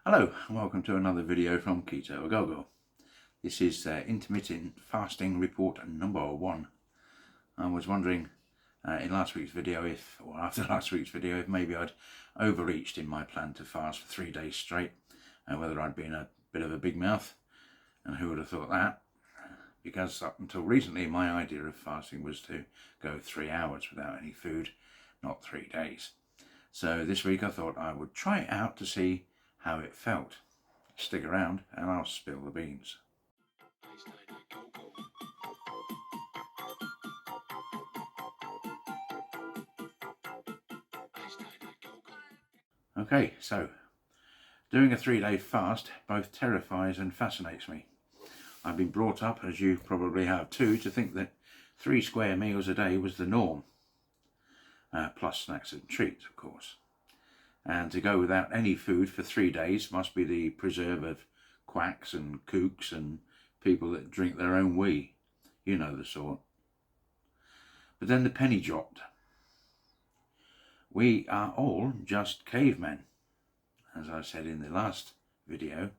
Hello and welcome to another video from Keto Go. This is intermittent fasting report number 1. I was wondering in last week's video or after last week's video, if maybe I'd overreached in my plan to fast for 3 days straight, and whether I'd been a bit of a big mouth, and who would have thought that? Because up until recently my idea of fasting was to go 3 hours without any food, not 3 days. So this week I thought I would try it out to see how it felt. Stick around and I'll spill the beans. Okay, so doing a 3-day fast both terrifies and fascinates me. I've been brought up, as you probably have too, to think that 3 square meals a day was the norm, plus snacks and treats, of course. And to go without any food for 3 days must be the preserve of quacks and kooks and people that drink their own wee. You know the sort. But then the penny dropped. We are all just cavemen. As I said in the last video,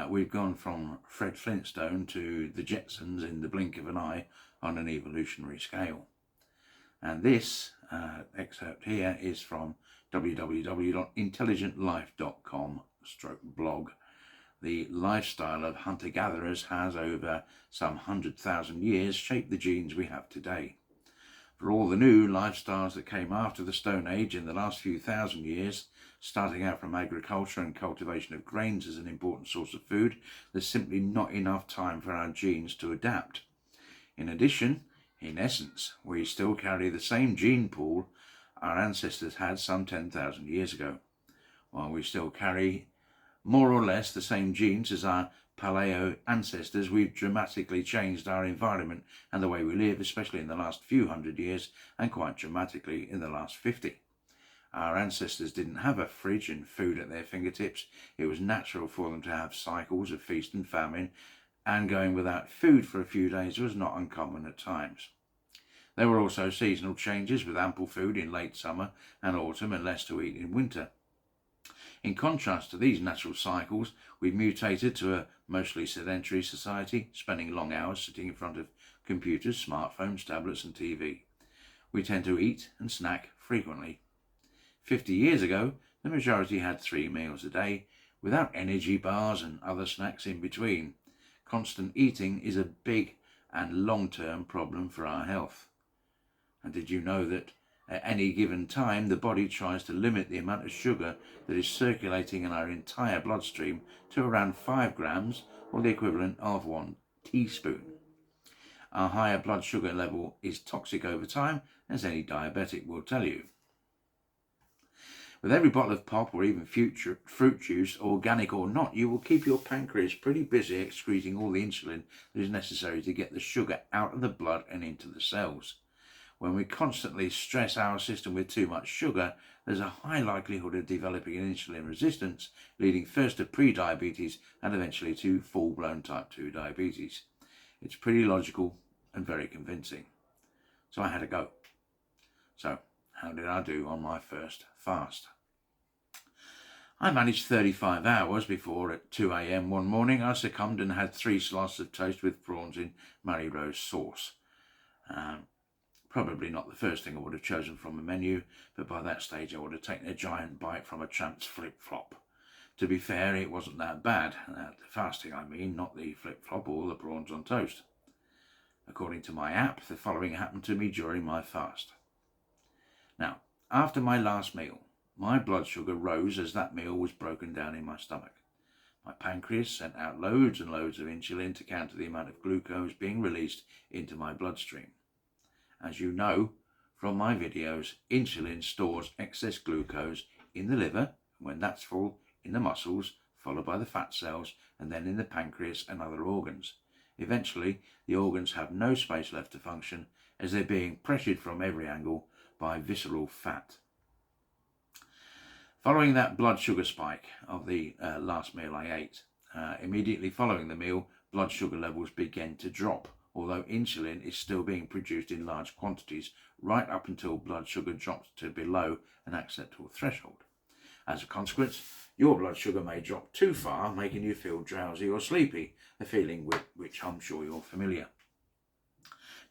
we've gone from Fred Flintstone to the Jetsons in the blink of an eye on an evolutionary scale. And this excerpt here is from www.intelligentlife.com/blog. The lifestyle of hunter-gatherers has, over some 100,000 years, shaped the genes we have today. For all the new lifestyles that came after the Stone Age in the last few thousand years, starting out from agriculture and cultivation of grains as an important source of food, there's simply not enough time for our genes to adapt. In addition, in essence, we still carry the same gene pool our ancestors had some 10,000 years ago. While we still carry more or less the same genes as our paleo ancestors, we've dramatically changed our environment and the way we live, especially in the last few hundred years, and quite dramatically in the last 50. Our ancestors didn't have a fridge and food at their fingertips. It was natural for them to have cycles of feast and famine, and going without food for a few days was not uncommon at times. There were also seasonal changes, with ample food in late summer and autumn and less to eat in winter. In contrast to these natural cycles, we've mutated to a mostly sedentary society, spending long hours sitting in front of computers, smartphones, tablets and TV. We tend to eat and snack frequently. 50 years ago, the majority had 3 meals a day, without energy bars and other snacks in between. Constant eating is a big and long-term problem for our health. And did you know that at any given time the body tries to limit the amount of sugar that is circulating in our entire bloodstream to around 5 grams, or the equivalent of 1 teaspoon. Our higher blood sugar level is toxic over time, as any diabetic will tell you. With every bottle of pop or even fruit juice, organic or not, you will keep your pancreas pretty busy excreting all the insulin that is necessary to get the sugar out of the blood and into the cells. When we constantly stress our system with too much sugar, there's a high likelihood of developing an insulin resistance, leading first to pre-diabetes and eventually to full-blown type 2 diabetes. It's pretty logical and very convincing. So I had a go. So how did I do on my first fast? I managed 35 hours before, at 2 a.m. one morning, I succumbed and had 3 slices of toast with prawns in Mary Rose sauce. Probably not the first thing I would have chosen from a menu, but by that stage I would have taken a giant bite from a tramp's flip-flop. To be fair, it wasn't that bad. The fasting, I mean, not the flip-flop or the prawns on toast. According to my app, the following happened to me during my fast. Now, after my last meal, my blood sugar rose as that meal was broken down in my stomach. My pancreas sent out loads and loads of insulin to counter the amount of glucose being released into my bloodstream. As you know from my videos, insulin stores excess glucose in the liver, when that's full, in the muscles, followed by the fat cells, and then in the pancreas and other organs. Eventually, the organs have no space left to function, as they're being pressured from every angle by visceral fat. Following that blood sugar spike of the last meal I ate, immediately following the meal, blood sugar levels began to drop, although insulin is still being produced in large quantities right up until blood sugar drops to below an acceptable threshold. As a consequence, your blood sugar may drop too far, making you feel drowsy or sleepy, a feeling with which I'm sure you're familiar.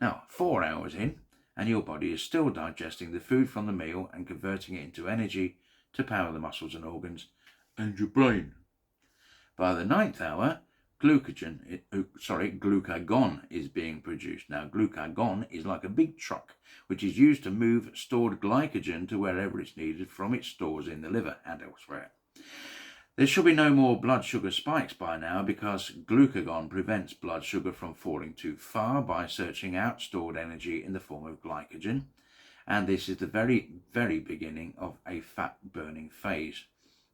Now, 4 hours in, and your body is still digesting the food from the meal and converting it into energy to power the muscles and organs and your brain. By the 9th hour, glucagon is being produced. Now, glucagon is like a big truck, which is used to move stored glycogen to wherever it's needed from its stores in the liver and elsewhere. There should be no more blood sugar spikes by now, because glucagon prevents blood sugar from falling too far by searching out stored energy in the form of glycogen. And this is the very, very beginning of a fat burning phase.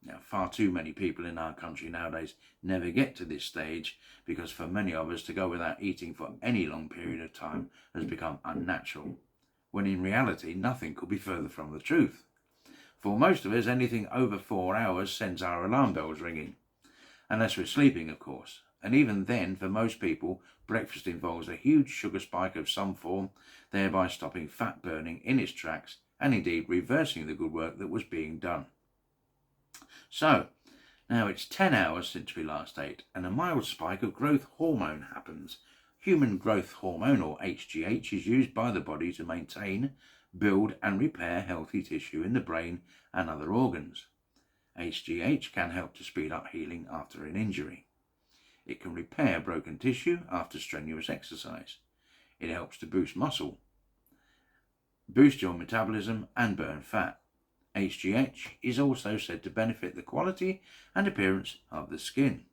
Now, far too many people in our country nowadays never get to this stage, because for many of us to go without eating for any long period of time has become unnatural, when in reality nothing could be further from the truth. For most of us, anything over 4 hours sends our alarm bells ringing, unless we're sleeping, of course. And even then, for most people, breakfast involves a huge sugar spike of some form, thereby stopping fat burning in its tracks and indeed reversing the good work that was being done. So, now it's 10 hours since we last ate, and a mild spike of growth hormone happens. Human growth hormone, or HGH, is used by the body to maintain, build and repair healthy tissue in the brain and other organs. HGH can help to speed up healing after an injury. It can repair broken tissue after strenuous exercise. It helps to boost muscle, boost your metabolism and burn fat. HGH is also said to benefit the quality and appearance of the skin.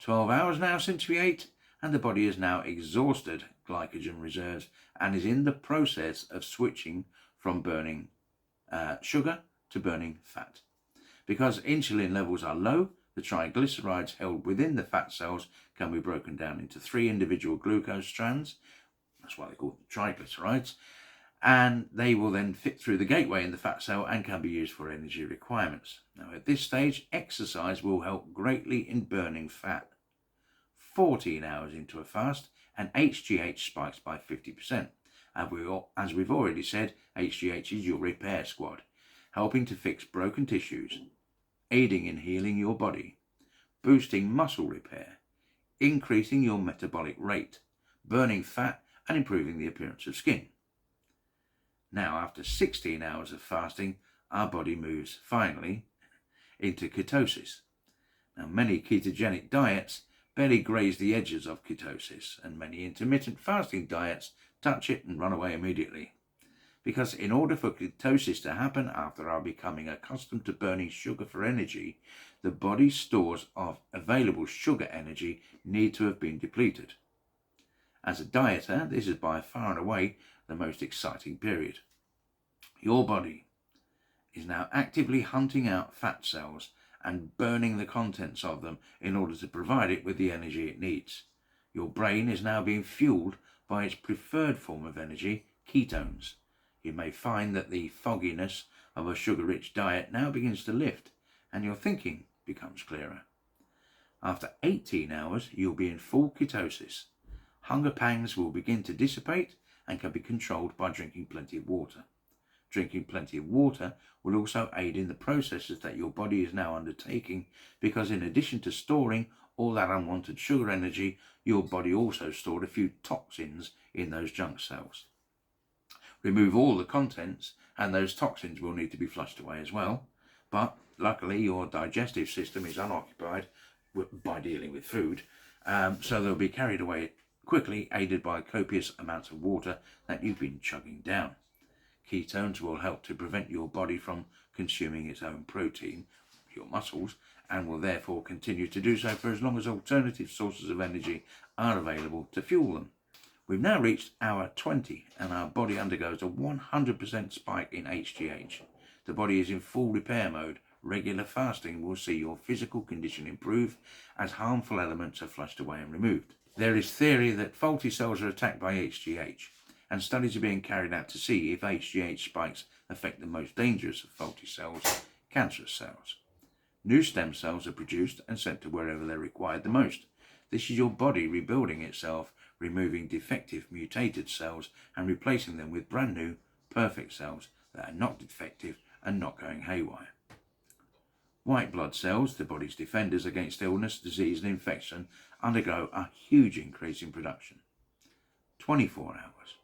12 hours now since we ate, and the body has now exhausted glycogen reserves and is in the process of switching from burning sugar to burning fat. Because insulin levels are low, the triglycerides held within the fat cells can be broken down into 3 individual glucose strands. That's why they're called triglycerides. And they will then fit through the gateway in the fat cell and can be used for energy requirements. Now, at this stage, exercise will help greatly in burning fat. 14 hours into a fast, and HGH spikes by 50%. As we've already said, HGH is your repair squad, helping to fix broken tissues, aiding in healing your body, boosting muscle repair, increasing your metabolic rate, burning fat, and improving the appearance of skin. Now, after 16 hours of fasting, our body moves, finally, into ketosis. Now, many ketogenic diets barely graze the edges of ketosis, and many intermittent fasting diets touch it and run away immediately. Because in order for ketosis to happen after our becoming accustomed to burning sugar for energy, the body's stores of available sugar energy need to have been depleted. As a dieter, this is by far and away the most exciting period. Your body is now actively hunting out fat cells and burning the contents of them in order to provide it with the energy it needs. Your brain is now being fueled by its preferred form of energy, ketones. You may find that the fogginess of a sugar-rich diet now begins to lift, and your thinking becomes clearer. After 18 hours, you'll be in full ketosis. Hunger pangs will begin to dissipate and can be controlled by drinking plenty of water. Drinking plenty of water will also aid in the processes that your body is now undertaking, because in addition to storing all that unwanted sugar energy, your body also stored a few toxins in those junk cells. Remove all the contents and those toxins will need to be flushed away as well, but luckily your digestive system is unoccupied by dealing with food, so they'll be carried away quickly, aided by copious amounts of water that you've been chugging down. Ketones will help to prevent your body from consuming its own protein, your muscles, and will therefore continue to do so for as long as alternative sources of energy are available to fuel them. We've now reached hour 20 and our body undergoes a 100% spike in HGH. The body is in full repair mode. Regular fasting will see your physical condition improve as harmful elements are flushed away and removed. There is theory that faulty cells are attacked by HGH, and studies are being carried out to see if HGH spikes affect the most dangerous of faulty cells, cancerous cells. New stem cells are produced and sent to wherever they're required the most. This is your body rebuilding itself, removing defective mutated cells and replacing them with brand new, perfect cells that are not defective and not going haywire. White blood cells, the body's defenders against illness, disease and infection, undergo a huge increase in production. 24 hours,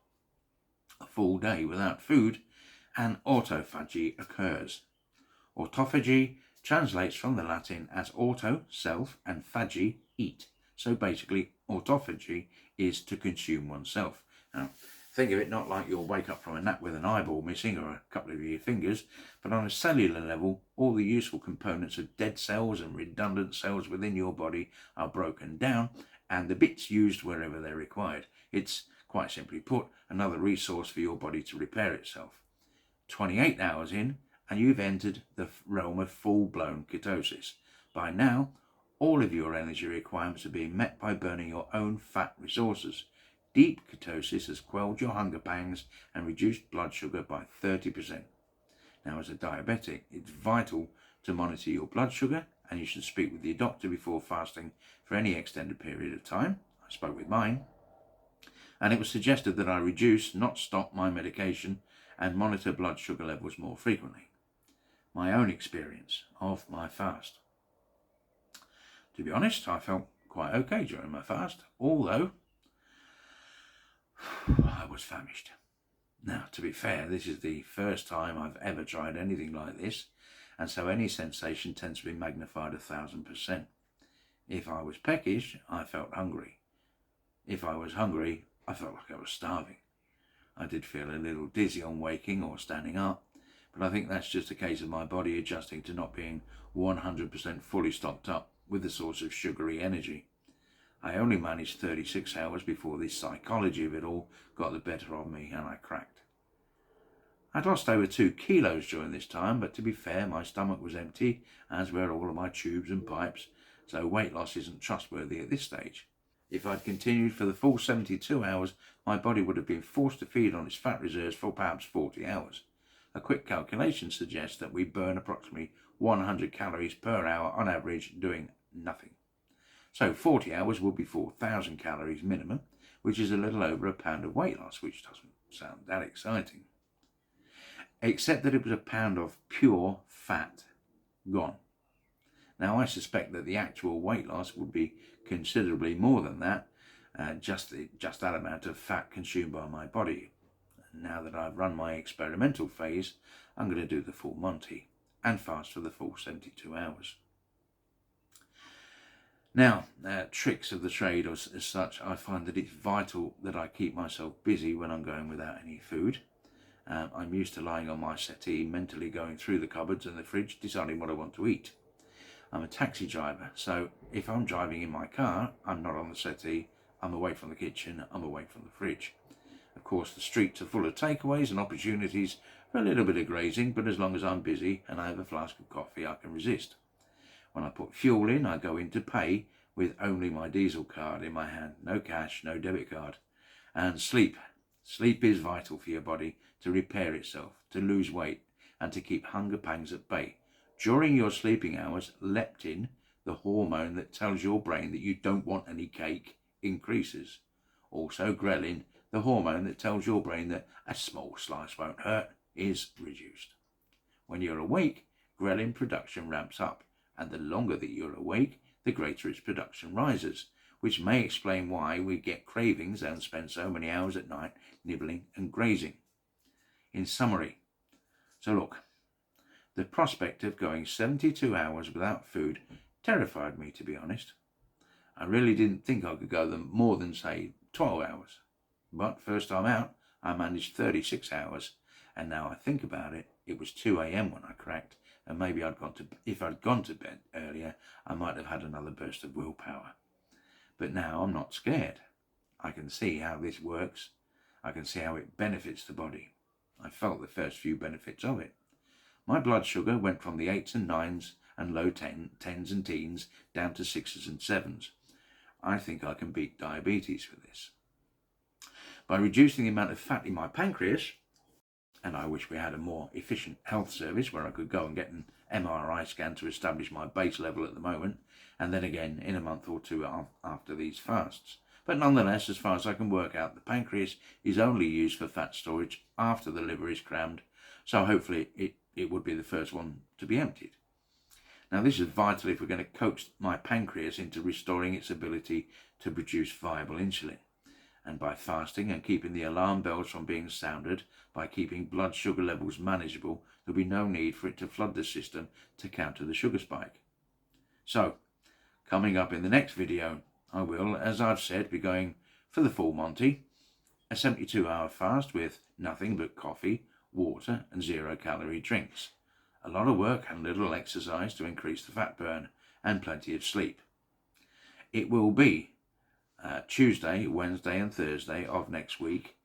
a full day without food, and autophagy occurs. Autophagy translates from the Latin as auto, self, and phagy, eat. So basically, autophagy is to consume oneself. Now, think of it not like you'll wake up from a nap with an eyeball missing or a couple of your fingers, but on a cellular level, all the useful components of dead cells and redundant cells within your body are broken down, and the bits used wherever they're required. It's, quite simply put, another resource for your body to repair itself. 28 hours in, and you've entered the realm of full-blown ketosis. By now, all of your energy requirements are being met by burning your own fat resources. Deep ketosis has quelled your hunger pangs and reduced blood sugar by 30%. Now, as a diabetic, it's vital to monitor your blood sugar, and you should speak with your doctor before fasting for any extended period of time. I spoke with mine, and it was suggested that I reduce, not stop, my medication and monitor blood sugar levels more frequently. My own experience of my fast. To be honest, I felt quite okay during my fast, although I was famished. Now, to be fair, this is the first time I've ever tried anything like this, and so any sensation tends to be magnified 1,000%. If I was peckish, I felt hungry. If I was hungry, I felt like I was starving. I did feel a little dizzy on waking or standing up, but I think that's just a case of my body adjusting to not being 100% fully stocked up with the source of sugary energy. I only managed 36 hours before the psychology of it all got the better of me and I cracked. I'd lost over 2 kilos during this time, but to be fair, my stomach was empty, as were all of my tubes and pipes, so weight loss isn't trustworthy at this stage. If I'd continued for the full 72 hours, my body would have been forced to feed on its fat reserves for perhaps 40 hours. A quick calculation suggests that we burn approximately 100 calories per hour on average doing nothing. So 40 hours will be 4,000 calories minimum, which is a little over a pound of weight loss, which doesn't sound that exciting. Except that it was a pound of pure fat gone. Now, I suspect that the actual weight loss would be considerably more than that, just that amount of fat consumed by my body. Now that I've run my experimental phase, I'm going to do the full Monty and fast for the full 72 hours. Now, tricks of the trade as such, I find that it's vital that I keep myself busy when I'm going without any food. I'm used to lying on my settee, mentally going through the cupboards and the fridge, deciding what I want to eat. I'm a taxi driver, so if I'm driving in my car, I'm not on the settee, I'm away from the kitchen, I'm away from the fridge. Of course, the streets are full of takeaways and opportunities for a little bit of grazing, but as long as I'm busy and I have a flask of coffee, I can resist. When I put fuel in, I go in to pay with only my diesel card in my hand. No cash, no debit card. And sleep. Sleep is vital for your body to repair itself, to lose weight, and to keep hunger pangs at bay. During your sleeping hours, leptin, the hormone that tells your brain that you don't want any cake, increases. Also, ghrelin, the hormone that tells your brain that a small slice won't hurt, is reduced. When you're awake, ghrelin production ramps up, and the longer that you're awake, the greater its production rises, which may explain why we get cravings and spend so many hours at night nibbling and grazing. In summary, so look, the prospect of going 72 hours without food terrified me, to be honest. I really didn't think I could go more than, say, 12 hours. But first time out, I managed 36 hours, and now I think about it, it was 2 a.m. when I cracked, and maybe if I'd gone to bed earlier, I might have had another burst of willpower. But now I'm not scared. I can see how this works. I can see how it benefits the body. I felt the first few benefits of it. My blood sugar went from the 8s and 9s and low 10s and teens down to 6s and 7s. I think I can beat diabetes with this. By reducing the amount of fat in my pancreas, and I wish we had a more efficient health service where I could go and get an MRI scan to establish my base level at the moment, and then again in a month or two after these fasts. But nonetheless, as far as I can work out, the pancreas is only used for fat storage after the liver is crammed, so hopefully it would be the first one to be emptied. Now this is vital if we're going to coax my pancreas into restoring its ability to produce viable insulin. And by fasting and keeping the alarm bells from being sounded, by keeping blood sugar levels manageable, there'll be no need for it to flood the system to counter the sugar spike. So, coming up in the next video, I will, as I've said, be going for the full Monty, a 72-hour fast with nothing but coffee, water and 0-calorie drinks. A lot of work and little exercise to increase the fat burn, and plenty of sleep. It will be Tuesday, Wednesday and Thursday of next week,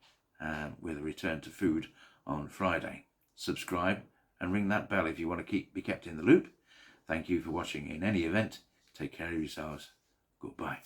with a return to food on Friday. Subscribe and ring that bell if you want to be kept in the loop. Thank you for watching. In any event, take care of yourselves. Goodbye.